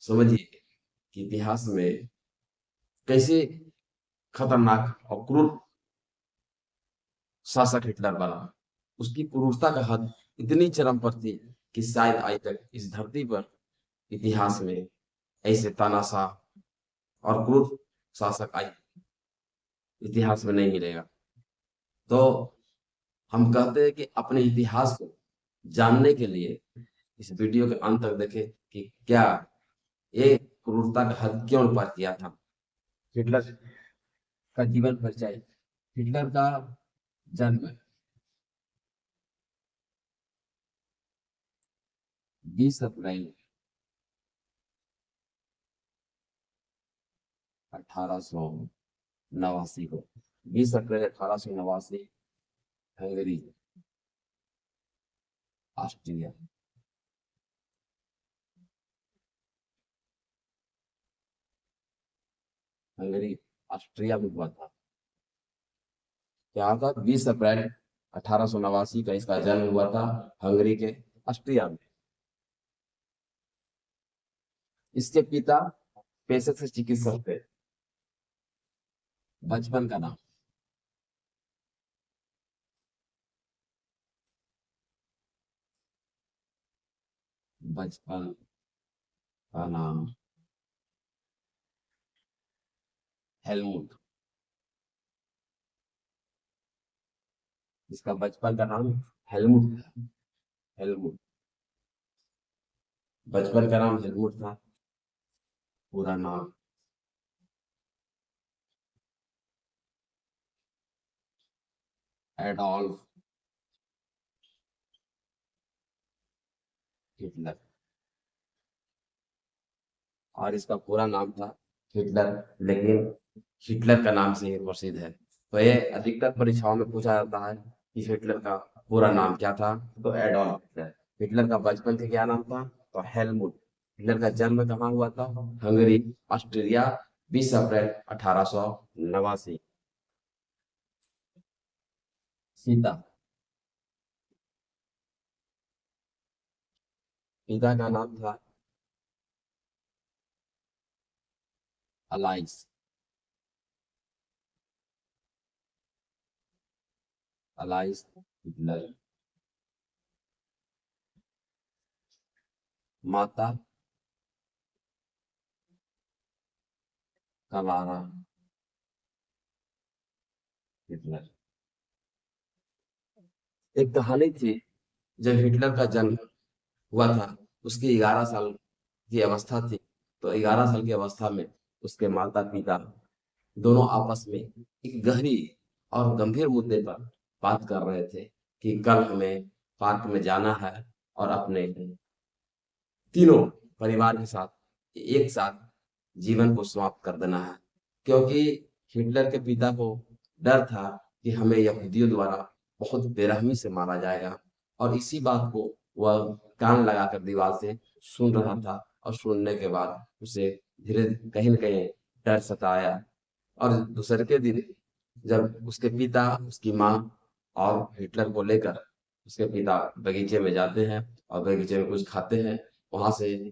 समझिए कि इतिहास में कैसे खतरनाक और क्रूर शासक हिटलर बना। उसकी क्रूरता का हद इतनी चरम पर थी कि शायद आज तक इस धरती पर इतिहास में ऐसे तानाशाह और क्रूर शासक आज इतिहास में नहीं मिलेगा। तो हम कहते हैं कि अपने इतिहास को जानने के लिए इस वीडियो के अंत तक देखें कि क्या ये क्रूरता का हद क्यों पार किया था। हिटलर का जीवन परिचय। हिटलर का जन्म 20 अप्रैल 1889 को, 20 अप्रैल 1889, हंगरी, ऑस्ट्रिया। हंगरी, ऑस्ट्रिया में हुआ था। क्या था, 20 अप्रैल 1889 का इसका जन्म हुआ था, हंगरी के ऑस्ट्रिया में। इसके पिता पेशे से चिकित्सक थे। बचपन का नाम, बचपन का नाम हेलमुट। इसका बचपन का नाम हेलमुट था। हेलमुट, बचपन का नाम हेलमुट था। पूरा नाम एडोल्फ हिटलर। और इसका पूरा नाम था हिटलर, लेकिन हिटलर का नाम से ही प्रसिद्ध है। तो ये अधिकतर परीक्षाओं में पूछा जाता है कि हिटलर का पूरा नाम क्या था। तो एडोल्फ हिटलर। हिटलर का बचपन से क्या नाम था, तो हेलमुट। हिटलर का जन्म कहाँ हुआ था, हंगरी, ऑस्ट्रिया, 20 अप्रैल 1889। सीता, पिता का नाम था अलाइस। Alice Hitler. माता कलारा हिटलर। एक कहानी थी, जब हिटलर का जन्म हुआ था, उसकी 11 साल की अवस्था थी। तो 11 साल की अवस्था में उसके माता पिता दोनों आपस में एक गहरी और गंभीर मुद्दे पर बात कर रहे थे कि कल हमें पार्क में जाना है और अपने तीनों परिवार के साथ एक साथ जीवन को समाप्त कर देना है। क्योंकि हिटलर के पिता को डर था कि हमें यहूदियों द्वारा बहुत बेरहमी से मारा जाएगा। और इसी बात को वह कान लगाकर दीवार से सुन रहा था। और सुनने के बाद उसे धीरे कहीं न कहीं डर सताया। और दूसरे के दिन जब उसके पिता, उसकी माँ और हिटलर को लेकर उसके पिता बगीचे में जाते हैं और बगीचे में कुछ खाते हैं, वहां से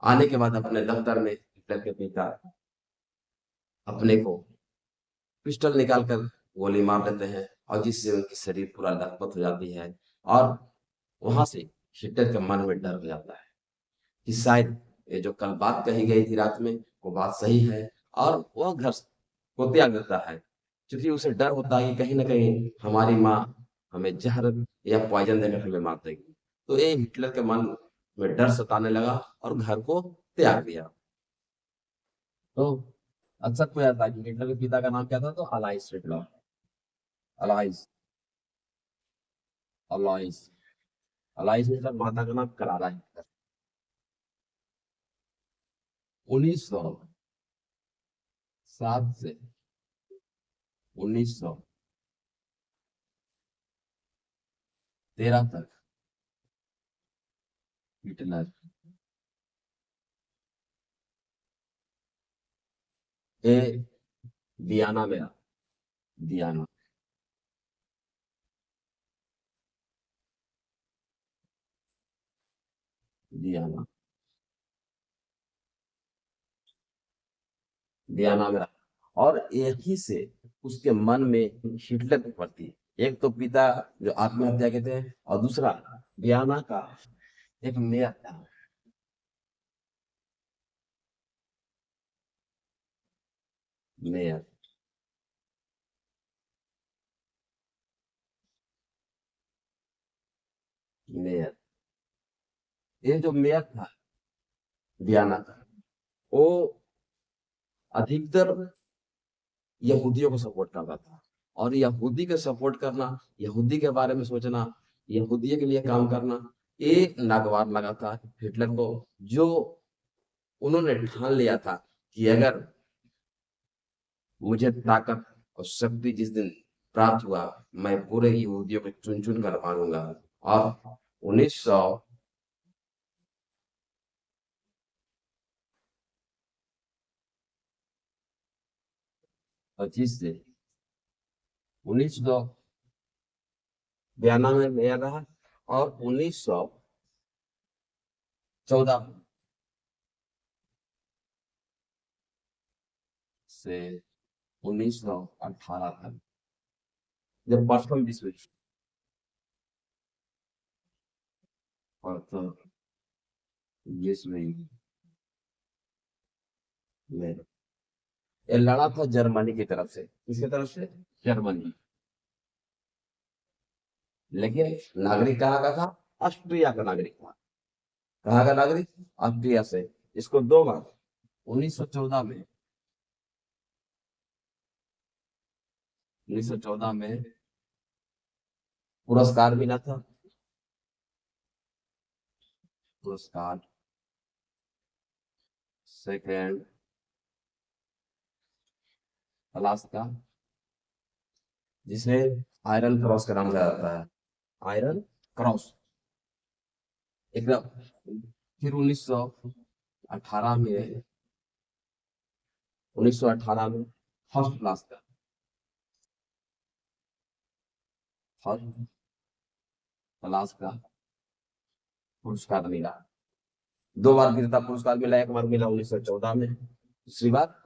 आने के बाद अपने दफ्तर में हिटलर के पिता अपने को पिस्टल निकाल कर गोली मार देते हैं, और जिससे उनकी शरीर पूरा लथपथ हो जाती है। और वहां से हिटलर के मन में डर हो जाता है कि शायद ये जो कल बात कही गई थी रात में, वो बात सही है। और वह घर को त्याग देता है, क्योंकि उसे डर होता है कि कहीं ना कहीं हमारी माँ हमें जहर या पॉइजन देकर हमें मार देगी। तो ये हिटलर के मन में डर सताने लगा और घर को त्याग दिया। तो अक्सर पूछा जाता है कि हिटलर के पिता का नाम क्या था, तो Alice Hitler. Alice, Alice, Alice Hitler. माता का नाम क्लारा हिटलर। 1907 से 1913 तक हिटलर ए वियना में रहा। Vienna, Vienna. वियना में रहा और यही से उसके मन में हिटलर के प्रति एक तो पिता जो आत्महत्या के थे और दूसरा वियना का एक मेयर था। मेयर मेयर ये जो मेयर था वियना का, वो अधिकतर यहूदियों को सपोर्ट करता था। और यहूदी को सपोर्ट करना, यहूदी के बारे में सोचना, यहूदी के लिए काम करना, ये नागवार लगा था हिटलर को। जो उन्होंने ठान लिया था कि अगर मुझे ताकत और शक्ति जिस दिन प्राप्त हुआ, मैं पूरे यहूदियों को चुन चुन कर मारूंगा। और 1925 से 1992 में यह रहा और 1914 से 1918 तक जब प्रथम विश्व युद्ध, प्रथम विश्व युद्ध में ये लड़ा था जर्मनी की तरफ से। किसकी तरफ से? जर्मनी। लेकिन नागरिक कहाँ का था? ऑस्ट्रिया का नागरिक था। कहाँ का नागरिक? ऑस्ट्रिया से। इसको दो बार 1914 में 1914 में पुरस्कार मिला था। पुरस्कार सेकेंड क्लास का, जिसे आयरन क्रॉस का नाम दिया जाता है। आयरन क्रॉस एकदम। फिर 1918 में 1918 में फर्स्ट क्लास का, फर्स्ट क्लास का पुरस्कार मिला। दो बार वीरता पुरस्कार मिला। एक बार मिला 1914 में, दूसरी बार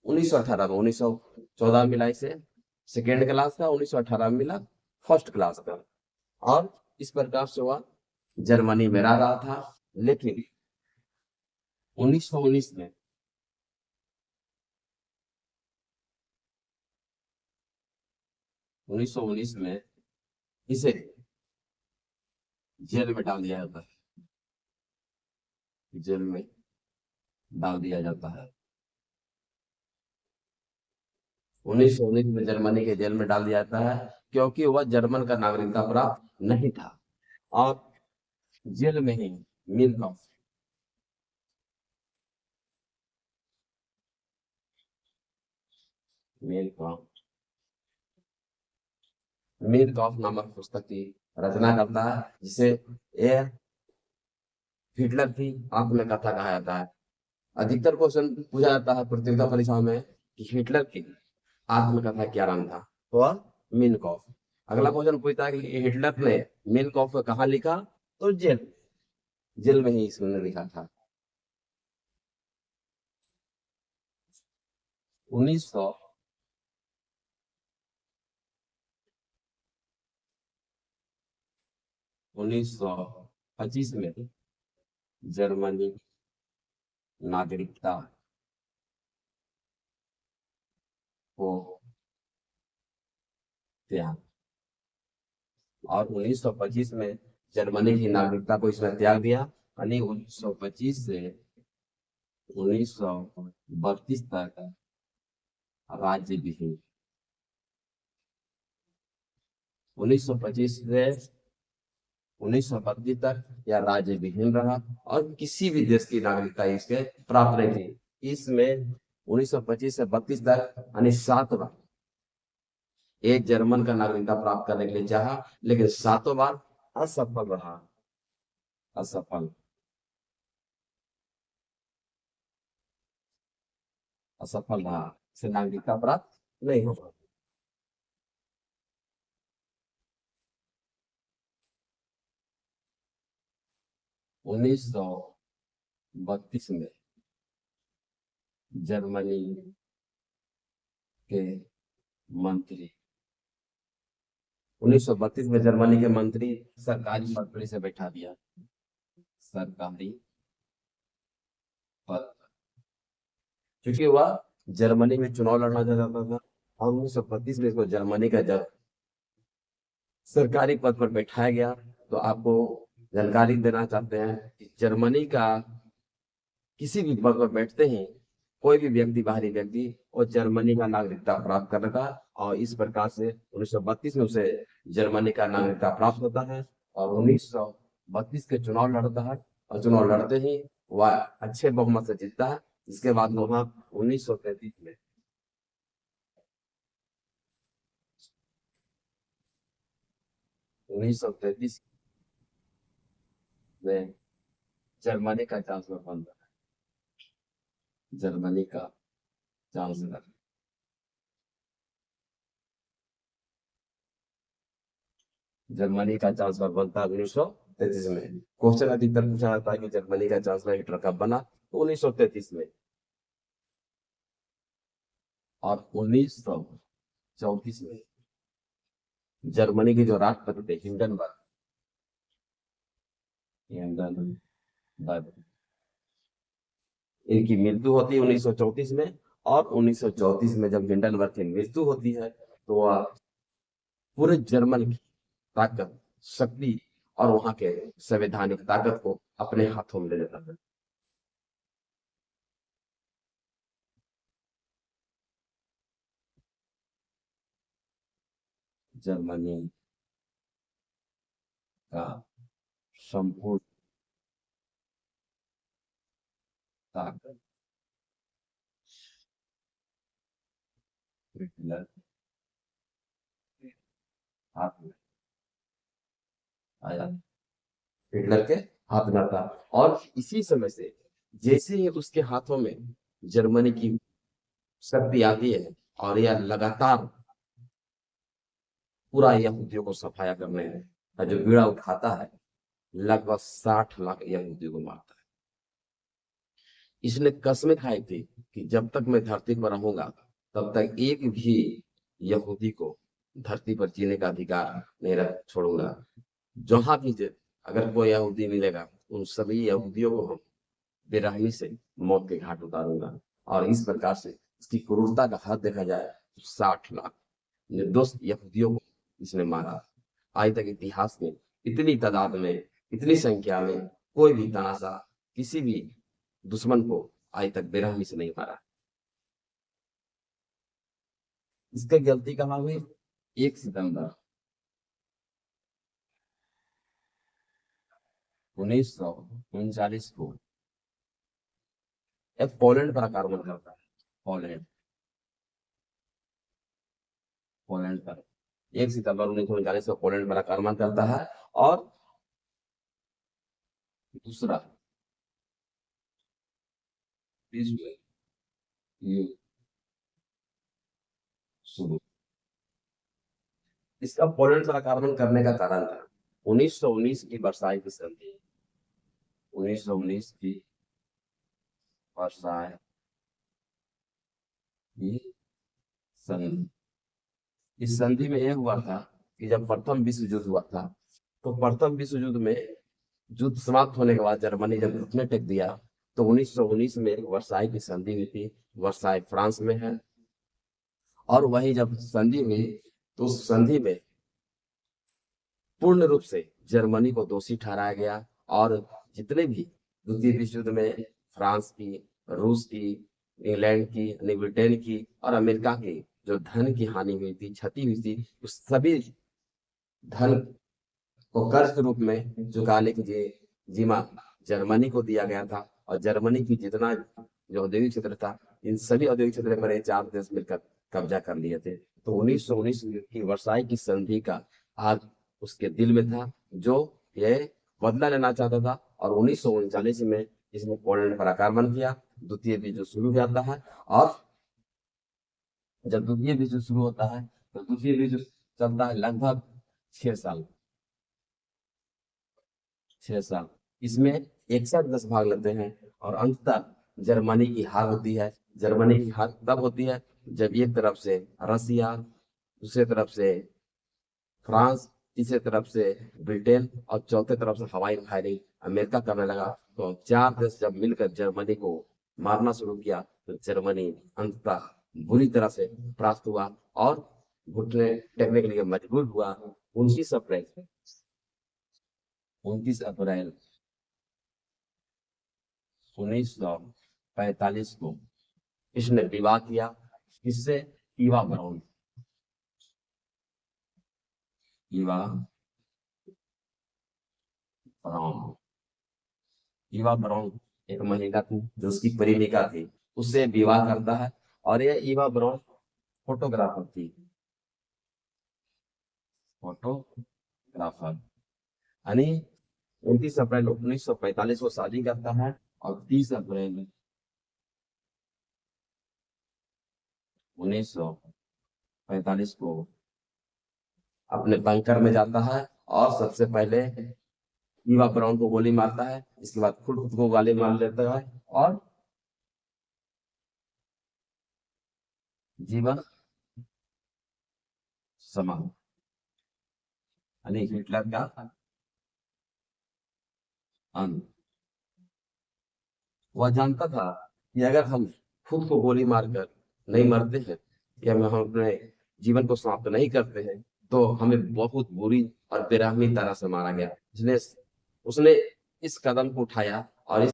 1918 में। 1914 में मिला इसे सेकेंड क्लास का, 1918 में मिला फर्स्ट क्लास का। और इस प्रकार से वह जर्मनी में रह रहा था। लेकिन 1919 में 1919 में इसे जेल में डाल दिया जाता है। जेल में डाल दिया जाता है। 1919 में जर्मनी के जेल में डाल दिया जाता है क्योंकि वह जर्मन का नागरिकता प्राप्त नहीं था। और जेल में ही मिल मेल मीर कॉफ नामक पुस्तक की रचना करता है, जिसे ये हिटलर की आत्मकथा कहा जाता है। अधिकतर क्वेश्चन पूछा जाता है प्रतियोगिता परीक्षाओं में कि हिटलर की आत्मकथा क्या नाम था, तो वह मीन कॉफ। अगला क्वेश्चन पूछता है कि हिटलर ने मीन कॉफ को कहाँ लिखा, तो जेल, जेल में ही इसने लिखा था। 1900 1925 में जर्मनी नागरिकता को त्याग, और 1925 में जर्मनी की नागरिकता को इसने त्याग दिया। यानी 1925 से 1932 तक राज्य विहीन। 1925 से 1932 तक यह राज्य विहीन रहा और किसी भी देश की नागरिकता इसके प्राप्त नहीं थी। इसमें 1925 से 32 तक यानी 7 बार एक जर्मन का नागरिकता प्राप्त करने के लिए चाहा, लेकिन 7 बार असफल रहा। असफल, असफल रहा, से नागरिकता प्राप्त नहीं हो पाती। 1932 में जर्मनी के मंत्री। 1932 में जर्मनी के मंत्री सरकारी पद पर इसे बैठा दिया, सरकारी पद, क्योंकि वह जर्मनी में चुनाव लड़ना चाहता था। और 1932 में इसको जर्मनी का जब सरकारी पद पर बैठाया गया। तो आपको जानकारी देना चाहते हैं कि जर्मनी का किसी भी पद पर बैठते ही कोई भी व्यक्ति, बाहरी व्यक्ति, और जर्मनी का नागरिकता प्राप्त करता। और इस प्रकार से 1932 में उसे जर्मनी का नागरिकता प्राप्त होता है और 1932 के चुनाव लड़ता है। और चुनाव लड़ते ही वह अच्छे बहुमत से जीतता है। इसके बाद वहां 1933 में में जर्मनी का चांसलर बनता है, जर्मनी का चांसलर। जर्मनी का चांसलर बनता है 1933 में। क्वेश्चन अधिकतर पूछा जाता है कि जर्मनी का चांसलर हिटलर कब बना, तो 1933 में। और 1934 में जर्मनी के जो राष्ट्रपति थे हिंडनबर्ग, हिंडनबर्ग, इनकी मृत्यु होती है 1934 में। और 1934 में जब हिंडनबर्ग की मृत्यु होती है तो वह पूरे जर्मन की ताकत, शक्ति और वहां के संवैधानिक ताकत को अपने हाथों में ले लेता है। जर्मनी का संपूर्ण ताकत हिटलर के हाथ में आया, हिटलर के हाथ में था। और इसी समय से जैसे ही उसके हाथों में जर्मनी की शक्ति आती है और यह लगातार पूरा यहूदियों को सफाया करने का जो बीड़ा उठाता है, लगभग 60 लाख यहूदियों को मारता है। इसने कसमें खाई थी कि जब तक मैं धरती पर रहूंगा तब तक एक भी यहूदी को धरती पर जीने का अधिकार नहीं रख छोड़ूंगा। जहां भी अगर कोई यहूदी मिलेगा उन सभी यहूदियों को बेरहमी से मौत के घाट उतारूंगा। और इस प्रकार से इसकी क्रूरता का हद देखा जाए तो 60 लाख निर्दोष यहूदियों को इसने मारा। आज तक इतिहास में इतनी तादाद में, इतनी संख्या में कोई भी तानाशाह किसी भी दुश्मन को आज तक बेरहमी से नहीं मारा। इसका गलती कहाँ हुई? 1 सितंबर 1939 को एक पोलैंड पर आक्रमण करता है। पोलैंड, पोलैंड पर 1 सितंबर 1939 को पोलैंड पर आक्रमण करता है। और दूसरा विश्व युद्ध शुरू। इसका पोलैंड पर आक्रमण करने का कारण था 1919 की वर्साई की संधि। 1919 की वर्साई की संधि। इस संधि में यह हुआ था कि जब प्रथम विश्व युद्ध हुआ था तो प्रथम विश्व युद्ध में युद्ध समाप्त होने के बाद जर्मनी जब घुटने टेक दिया तो 1919 में एक वर्साई की संधि हुई थी। वर्साई फ्रांस में है। और वही जब संधि हुई तो उस संधि में पूर्ण रूप से जर्मनी को दोषी ठहराया गया। और जितने भी द्वितीय विश्व युद्ध में फ्रांस की, रूस की, इंग्लैंड की, ब्रिटेन की और अमेरिका की जो धन की हानि हुई थी, क्षति हुई थी, उस सभी धन को कर्ज के रूप में चुकाने की जिम्मा जर्मनी को दिया गया था। और जर्मनी की जितना जो औद्योगिक क्षेत्र था, इन सभी औद्योगिक क्षेत्र पर 4 देश मिलकर कब्जा कर लिए थे। तो 1919 की वर्साई की संधि का आज उसके दिल में था, जो यह बदला लेना चाहता था। और 1939 में इसने पोलैंड पर आक्रमण किया। द्वितीय विश्व युद्ध शुरू हो जाता है। और जब द्वितीय विश्व युद्ध शुरू होता है तो द्वितीय विश्व युद्ध चलता है लगभग 6 साल। 6 साल इसमें एक साथ 10 भाग लेते हैं और अंततः जर्मनी की हार होती है जर्मनी की हार तब होती है जब एक तरफ से रसिया, दूसरे तरफ से फ्रांस, तीसरे तरफ से ब्रिटेन और चौथे तरफ से हवाई फायरिंग अमेरिका करने लगा। तो चार देश जब मिलकर जर्मनी को मारना शुरू किया तो जर्मनी अंततः बुरी तरह से परास्त हुआ और घुटने टेकने के लिए मजबूर हुआ। 29 अप्रैल 29 अप्रैल 1945 को इसने विवाह किया। किससे? Eva brown. Eva brown. Eva brown एक महिला थी जो उसकी प्रेमिका थी, उससे विवाह करता है। और ये ईवा ब्राउन फोटोग्राफर थी, फोटोग्राफर। यानी 29 अप्रैल 1945 को शादी करता है और 30 अप्रैल 1945 को अपने बंकर में जाता है और सबसे पहले ईवा ब्राउन को गोली मारता है। इसके बाद खुद को गोली मार लेता है और जीवन समाप्त। यानी हिटलर का अंत। वह जानता था कि अगर हम खुद को गोली मारकर नहीं मरते हैं या हम अपने जीवन को समाप्त नहीं करते हैं तो हमें बहुत बुरी और बेरहमी तरह से मारा गया। इसलिए उसने इस कदम को उठाया